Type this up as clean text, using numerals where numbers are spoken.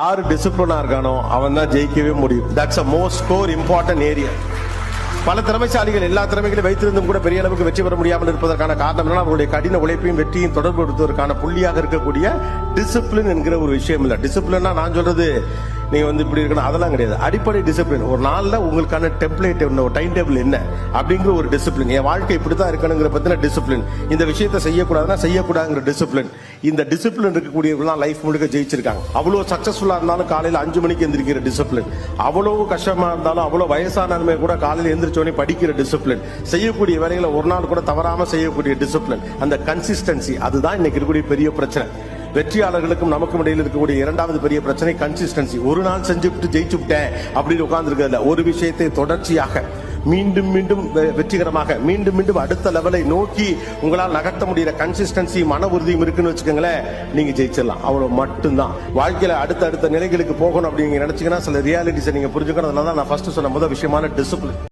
யாரு டிசிப்ளினா இருக்கானோ அவன் தான் ஜெயிக்கவே முடியும். That's a most core important area. பல திறமைசாலிகள் எல்லா திறமைகளையும் வைத்திருந்தும் கூட பெரிய அளவுக்கு வெற்றி பெற முடியாமல் இருப்பதற்கான காரணம் என்ன? அவர்களுடைய கடின உழைப்பையும் வெற்றியும் தொடர்புபடுத்துவதற்கான புள்ளியாக இருக்கக்கூடிய டிசிப்ளின் என்கிற ஒரு விஷயம் இல்லை. டிசிப்ளினா நான் சொல்றது நீங்க இப்படி இருக்கணும் அதெல்லாம் கிடையாது. அடிப்படை டிசிப்ளின், ஒரு நாள்ல உங்களுக்கான டெம்ப்ளேட் என்ன, ஒரு டைம் டேபிள் என்ன அப்படிங்கிற ஒரு டிசிப்ளின். என் வாழ்க்கை இப்படித்தான் இருக்கணுங்கிற பத்தின டிசிப்ளின். இந்த விஷயத்தை செய்யக்கூடாதுன்னா செய்யக்கூடாதுங்கிற டிசிப்ளின். இந்த டிசிப்ளின் இருக்கக்கூடியவர்கள் லைஃப் முழுக்க ஜெயிச்சிருக்காங்க. அவ்வளவு சக்சஸ்ஃபுல்லா இருந்தாலும் காலையில 5 மணிக்கு எந்திரிக்கிற டிசிப்ளின், அவ்வளவு கஷ்டமா இருந்தாலும் அவ்வளவு வயசானமே கூட காலையில் எந்திரிச்சோடனே படிக்கிற டிசிப்ளின், செய்யக்கூடிய வேலைகளை ஒரு நாள் கூட தவறாம செய்யக்கூடிய டிசிப்ளின், அந்த கன்சிஸ்டன்சி, அதுதான் இன்னைக்கு இருக்கக்கூடிய பெரிய பிரச்சனை. வெற்றியாளர்களுக்கும் நமக்கும் இடையில் இருக்கக்கூடிய இரண்டாவது பெரிய பிரச்சனை கன்சிஸ்டன்சி. ஒரு நாள் செஞ்சுட்டு ஜெயிச்சு விட்டேன் அப்படின்னு உட்கார்ந்து இருக்கிறது. ஒரு விஷயத்தை தொடர்ச்சியாக மீண்டும் மீண்டும் வெற்றிகரமாக மீண்டும் மீண்டும் அடுத்த லெவலை நோக்கி உங்களால் நகர்த்த முடிகிற கன்சிஸ்டன்சி, மன உறுதியும் இருக்குன்னு வச்சுக்கோங்களேன், நீங்க ஜெயிச்சிடலாம். அவ்வளவு மட்டும்தான். வாழ்க்கையில அடுத்த நிலைகளுக்கு போகணும் அப்படிங்க நினைச்சீங்கன்னா சில ரியாலிட்டிஸை நீங்க புரிஞ்சுக்கணும். அதனால தான் நான் ஃபர்ஸ்ட் சொன்ன முதல் விஷயமான டிசிப்ளின்.